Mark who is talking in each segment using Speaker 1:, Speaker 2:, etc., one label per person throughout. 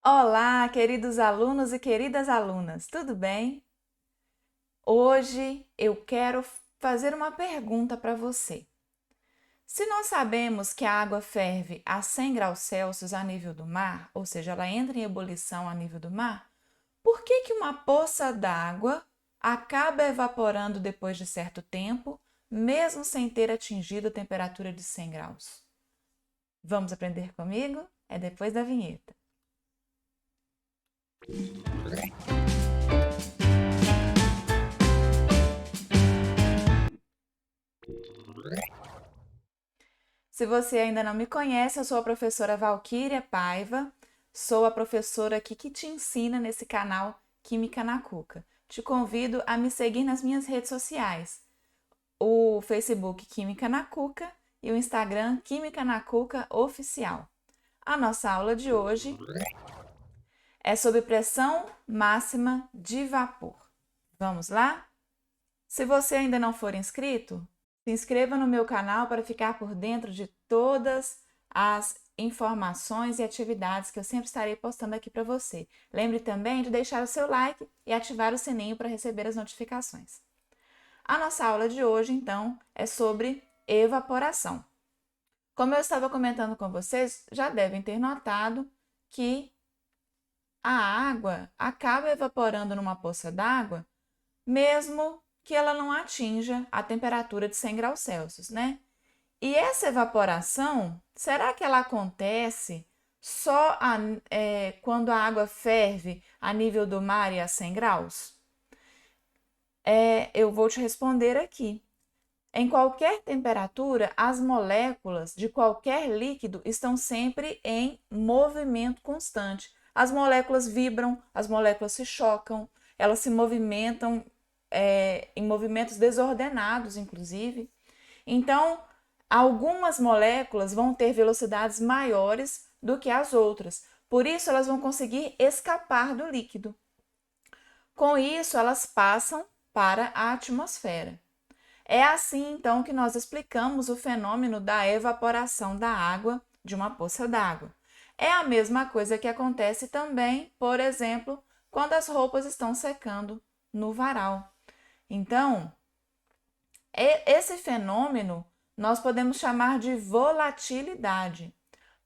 Speaker 1: Olá, queridos alunos e queridas alunas, tudo bem? Hoje eu quero fazer uma pergunta para você. Se nós sabemos que a água ferve a 100 graus Celsius a nível do mar, ou seja, ela entra em ebulição a nível do mar, por que que uma poça d'água acaba evaporando depois de certo tempo, mesmo sem ter atingido a temperatura de 100 graus? Vamos aprender comigo? É depois da vinheta. Se você ainda não me conhece, eu sou a professora Valquíria Paiva, sou a professora aqui que te ensina nesse canal Química na Cuca. Te convido a me seguir nas minhas redes sociais, o Facebook Química na Cuca e o Instagram Química na Cuca Oficial. A nossa aula de hoje é sobre pressão máxima de vapor. Vamos lá? Se você ainda não for inscrito, se inscreva no meu canal para ficar por dentro de todas as informações e atividades que eu sempre estarei postando aqui para você. Lembre também de deixar o seu like e ativar o sininho para receber as notificações. A nossa aula de hoje, então, é sobre evaporação. Como eu estava comentando com vocês, já devem ter notado que a água acaba evaporando numa poça d'água, mesmo que ela não atinja a temperatura de 100 graus Celsius, né? E essa evaporação, será que ela acontece só quando a água ferve a nível do mar e a 100 graus? Eu vou te responder aqui. Em qualquer temperatura, as moléculas de qualquer líquido estão sempre em movimento constante. As moléculas vibram, as moléculas se chocam, elas se movimentam em movimentos desordenados, inclusive. Então, algumas moléculas vão ter velocidades maiores do que as outras, por isso elas vão conseguir escapar do líquido. Com isso, elas passam para a atmosfera. É assim, então, que nós explicamos o fenômeno da evaporação da água de uma poça d'água. É a mesma coisa que acontece também, por exemplo, quando as roupas estão secando no varal. Então, esse fenômeno nós podemos chamar de volatilidade.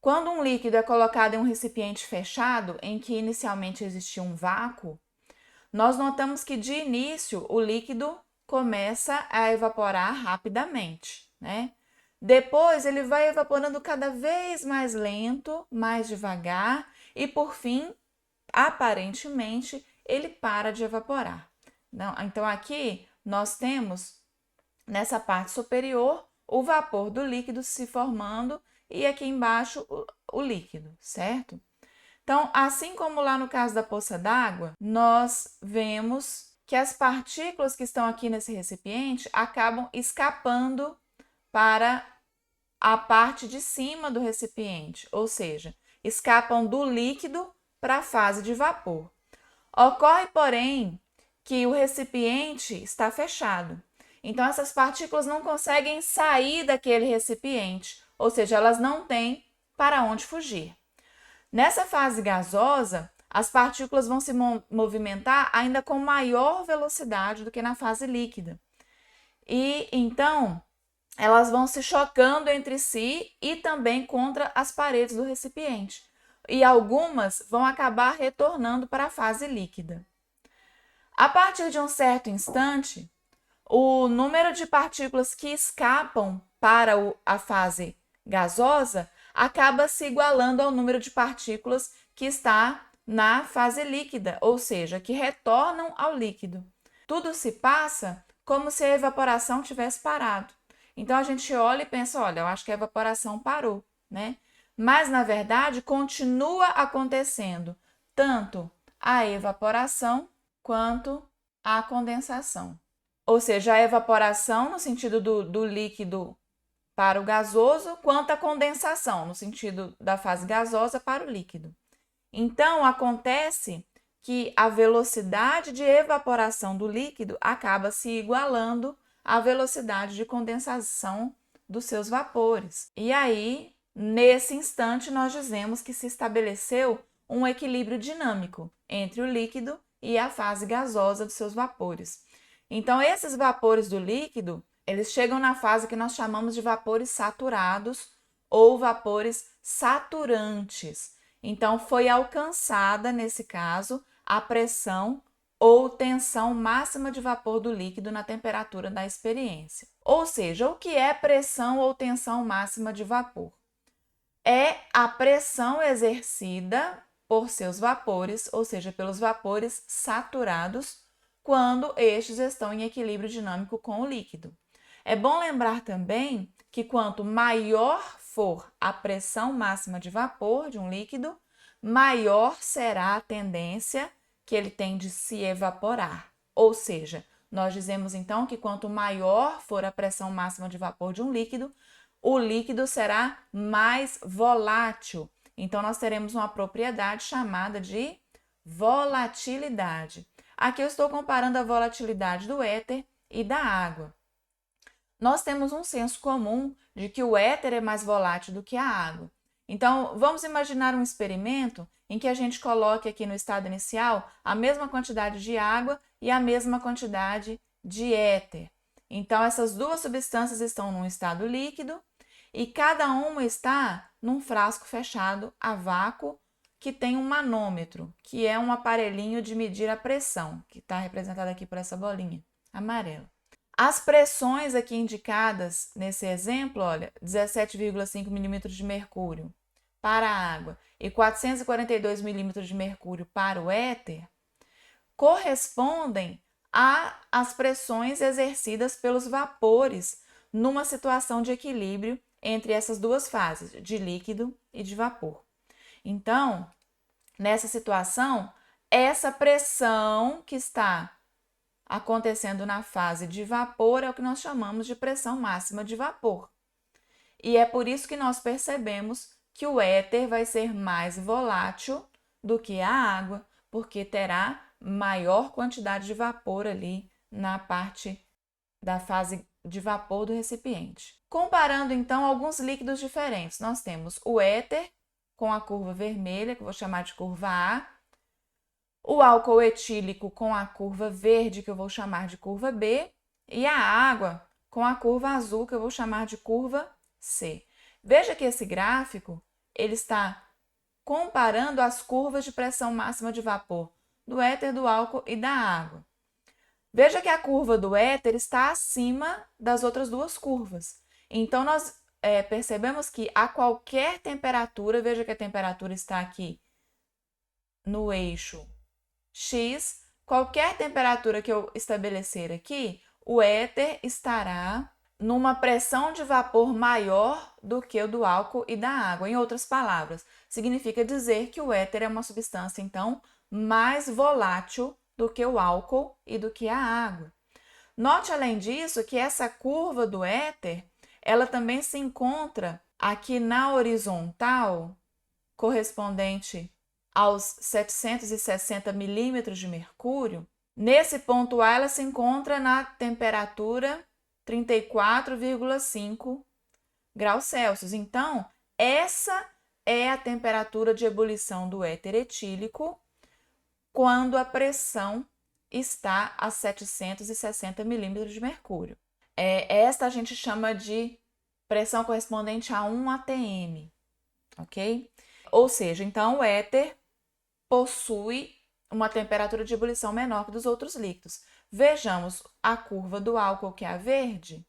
Speaker 1: Quando um líquido é colocado em um recipiente fechado, em que inicialmente existia um vácuo, nós notamos que de início o líquido começa a evaporar rapidamente, né? Depois ele vai evaporando cada vez mais lento, mais devagar e por fim, aparentemente, ele para de evaporar. Então aqui nós temos nessa parte superior o vapor do líquido se formando e aqui embaixo o líquido, certo? Então, assim como lá no caso da poça d'água, nós vemos que as partículas que estão aqui nesse recipiente acabam escapando para a parte de cima do recipiente, ou seja, escapam do líquido para a fase de vapor. Ocorre, porém, que o recipiente está fechado. Então, essas partículas não conseguem sair daquele recipiente, ou seja, elas não têm para onde fugir. Nessa fase gasosa, as partículas vão se movimentar ainda com maior velocidade do que na fase líquida. E então, elas vão se chocando entre si e também contra as paredes do recipiente. E algumas vão acabar retornando para a fase líquida. A partir de um certo instante, o número de partículas que escapam para a fase gasosa acaba se igualando ao número de partículas que está na fase líquida, ou seja, que retornam ao líquido. Tudo se passa como se a evaporação tivesse parado. Então a gente olha e pensa, olha, eu acho que a evaporação parou, né? Mas na verdade continua acontecendo tanto a evaporação quanto a condensação. Ou seja, a evaporação no sentido do líquido para o gasoso, quanto a condensação no sentido da fase gasosa para o líquido. Então, acontece que a velocidade de evaporação do líquido acaba se igualando à velocidade de condensação dos seus vapores. E aí, nesse instante, nós dizemos que se estabeleceu um equilíbrio dinâmico entre o líquido e a fase gasosa dos seus vapores. Então, esses vapores do líquido, eles chegam na fase que nós chamamos de vapores saturados ou vapores saturantes. Então, foi alcançada, nesse caso, a pressão ou tensão máxima de vapor do líquido na temperatura da experiência. Ou seja, o que é pressão ou tensão máxima de vapor? É a pressão exercida por seus vapores, ou seja, pelos vapores saturados, quando estes estão em equilíbrio dinâmico com o líquido. É bom lembrar também que quanto maior for a pressão máxima de vapor de um líquido, maior será a tendência que ele tem de se evaporar. Ou seja, nós dizemos então que quanto maior for a pressão máxima de vapor de um líquido, o líquido será mais volátil. Então, nós teremos uma propriedade chamada de volatilidade. Aqui eu estou comparando a volatilidade do éter e da água. Nós temos um senso comum de que o éter é mais volátil do que a água. Então, vamos imaginar um experimento em que a gente coloque aqui no estado inicial a mesma quantidade de água e a mesma quantidade de éter. Então, essas duas substâncias estão num estado líquido e cada uma está num frasco fechado a vácuo que tem um manômetro, que é um aparelhinho de medir a pressão, que está representado aqui por essa bolinha amarela. As pressões aqui indicadas nesse exemplo, olha, 17,5 milímetros de mercúrio para a água e 442 milímetros de mercúrio para o éter, correspondem às pressões exercidas pelos vapores numa situação de equilíbrio entre essas duas fases, de líquido e de vapor. Então, nessa situação, essa pressão que está acontecendo na fase de vapor é o que nós chamamos de pressão máxima de vapor. E é por isso que nós percebemos que o éter vai ser mais volátil do que a água, porque terá maior quantidade de vapor ali na parte da fase de vapor do recipiente. Comparando então alguns líquidos diferentes, nós temos o éter com a curva vermelha, que eu vou chamar de curva A, o álcool etílico com a curva verde, que eu vou chamar de curva B, e a água com a curva azul, que eu vou chamar de curva C. Veja que esse gráfico ele está comparando as curvas de pressão máxima de vapor do éter, do álcool e da água. Veja que a curva do éter está acima das outras duas curvas. Então, nós percebemos que a qualquer temperatura, veja que a temperatura está aqui no eixo X, qualquer temperatura que eu estabelecer aqui, o éter estará numa pressão de vapor maior do que o do álcool e da água. Em outras palavras, significa dizer que o éter é uma substância, então, mais volátil do que o álcool e do que a água. Note, além disso, que essa curva do éter, ela também se encontra aqui na horizontal, correspondente aos 760 milímetros de mercúrio. Nesse ponto A, ela se encontra na temperatura 34,5 graus Celsius. Então, essa é a temperatura de ebulição do éter etílico quando a pressão está a 760 milímetros de mercúrio. Esta a gente chama de pressão correspondente a 1 atm, ok? Ou seja, então o éter possui uma temperatura de ebulição menor que dos outros líquidos. Vejamos a curva do álcool, que é a verde,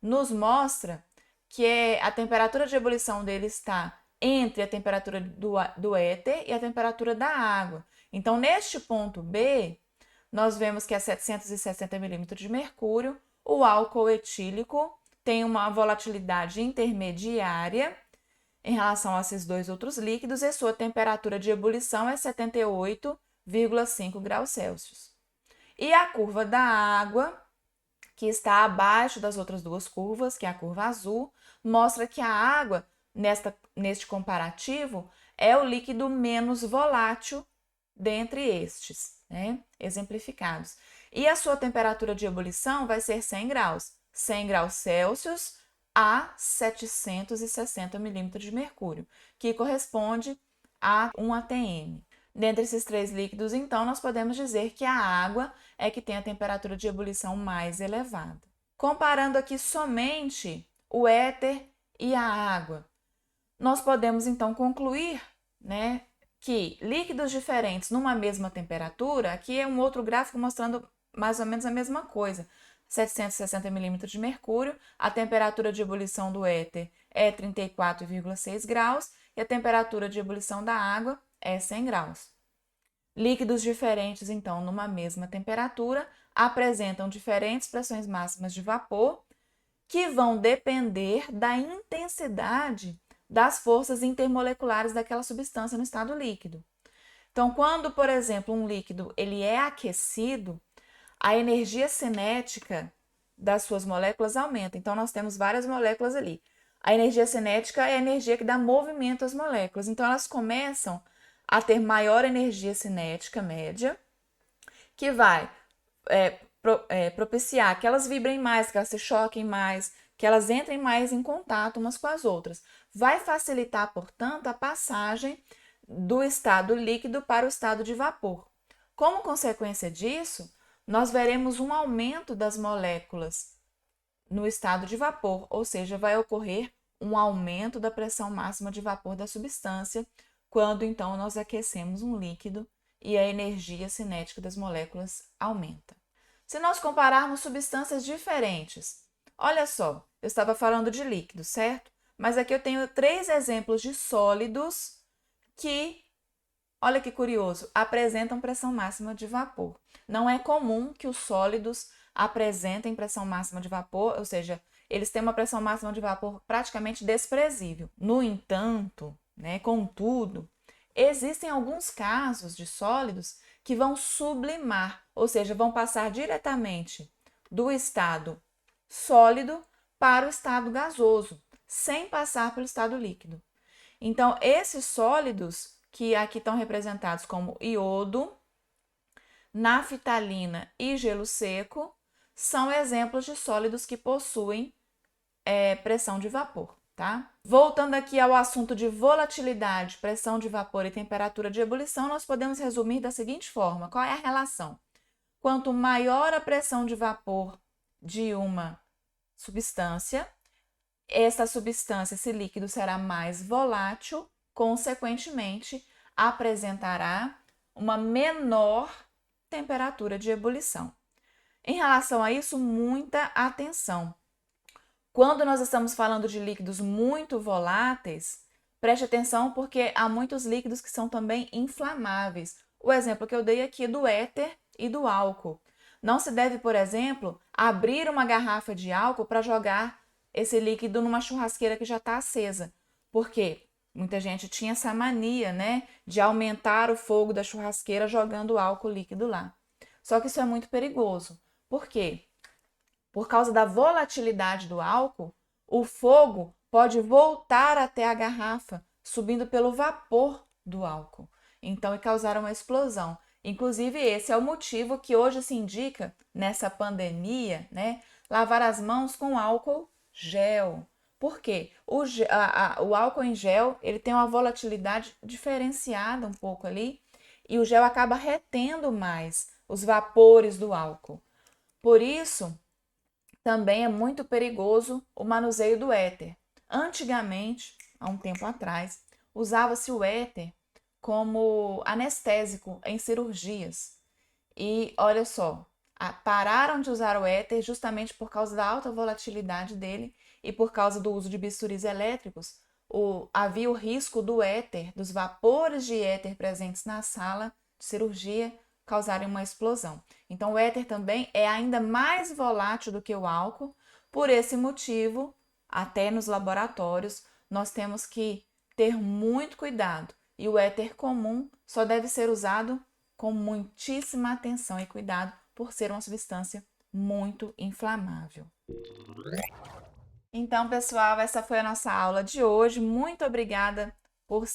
Speaker 1: nos mostra que a temperatura de ebulição dele está entre a temperatura do éter e a temperatura da água. Então, neste ponto B, nós vemos que é 760 milímetros de mercúrio, o álcool etílico tem uma volatilidade intermediária em relação a esses dois outros líquidos e sua temperatura de ebulição é 78,5 graus Celsius. E a curva da água, que está abaixo das outras duas curvas, que é a curva azul, mostra que a água, neste comparativo, é o líquido menos volátil dentre estes, né, exemplificados. E a sua temperatura de ebulição vai ser 100 graus Celsius a 760 milímetros de mercúrio, que corresponde a 1 atm. Dentre esses 3 líquidos, então, nós podemos dizer que a água é que tem a temperatura de ebulição mais elevada. Comparando aqui somente o éter e a água, nós podemos então concluir, né, que líquidos diferentes numa mesma temperatura, aqui é um outro gráfico mostrando mais ou menos a mesma coisa, 760 milímetros de mercúrio, a temperatura de ebulição do éter é 34,6 graus e a temperatura de ebulição da água é 100 graus. Líquidos diferentes, então, numa mesma temperatura, apresentam diferentes pressões máximas de vapor, que vão depender da intensidade das forças intermoleculares daquela substância no estado líquido. Então, quando, por exemplo, um líquido ele é aquecido, a energia cinética das suas moléculas aumenta. Então, nós temos várias moléculas ali. A energia cinética é a energia que dá movimento às moléculas. Então, elas começam a ter maior energia cinética média, que vai propiciar que elas vibrem mais, que elas se choquem mais, que elas entrem mais em contato umas com as outras. Vai facilitar, portanto, a passagem do estado líquido para o estado de vapor. Como consequência disso, nós veremos um aumento das moléculas no estado de vapor, ou seja, vai ocorrer um aumento da pressão máxima de vapor da substância, quando então nós aquecemos um líquido e a energia cinética das moléculas aumenta. Se nós compararmos substâncias diferentes, olha só, eu estava falando de líquidos, certo? Mas aqui eu tenho 3 exemplos de sólidos que, olha que curioso, apresentam pressão máxima de vapor. Não é comum que os sólidos apresentem pressão máxima de vapor, ou seja, eles têm uma pressão máxima de vapor praticamente desprezível. No entanto, contudo, existem alguns casos de sólidos que vão sublimar, ou seja, vão passar diretamente do estado sólido para o estado gasoso, sem passar pelo estado líquido. Então, esses sólidos, que aqui estão representados como iodo, naftalina e gelo seco, são exemplos de sólidos que possuem pressão de vapor, tá? Voltando aqui ao assunto de volatilidade, pressão de vapor e temperatura de ebulição, nós podemos resumir da seguinte forma: qual é a relação? Quanto maior a pressão de vapor de uma substância, essa substância, esse líquido, será mais volátil, consequentemente, apresentará uma menor temperatura de ebulição. Em relação a isso, muita atenção. Quando nós estamos falando de líquidos muito voláteis, preste atenção porque há muitos líquidos que são também inflamáveis. O exemplo que eu dei aqui é do éter e do álcool. Não se deve, por exemplo, abrir uma garrafa de álcool para jogar esse líquido numa churrasqueira que já está acesa. Por quê? Muita gente tinha essa mania, de aumentar o fogo da churrasqueira jogando álcool líquido lá. Só que isso é muito perigoso. Por quê? Por causa da volatilidade do álcool, o fogo pode voltar até a garrafa, subindo pelo vapor do álcool. Então, e causar uma explosão. Inclusive, esse é o motivo que hoje se indica, nessa pandemia, lavar as mãos com álcool gel. Por quê? O álcool em gel, ele tem uma volatilidade diferenciada um pouco ali, e o gel acaba retendo mais os vapores do álcool. Por isso, também é muito perigoso o manuseio do éter. Antigamente, há um tempo atrás, usava-se o éter como anestésico em cirurgias. E olha só, pararam de usar o éter justamente por causa da alta volatilidade dele e por causa do uso de bisturis elétricos. Havia o risco do éter, dos vapores de éter presentes na sala de cirurgia, causarem uma explosão. Então, o éter também é ainda mais volátil do que o álcool. Por esse motivo, até nos laboratórios, nós temos que ter muito cuidado. E o éter comum só deve ser usado com muitíssima atenção e cuidado, por ser uma substância muito inflamável. Então, pessoal, essa foi a nossa aula de hoje. Muito obrigada por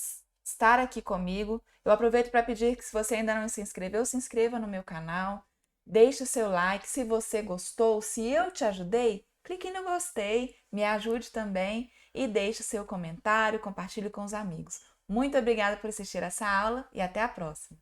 Speaker 1: estar aqui comigo. Eu aproveito para pedir que, se você ainda não se inscreveu, se inscreva no meu canal, deixe o seu like. Se você gostou, se eu te ajudei, clique no gostei, me ajude também e deixe o seu comentário, compartilhe com os amigos. Muito obrigada por assistir essa aula e até a próxima!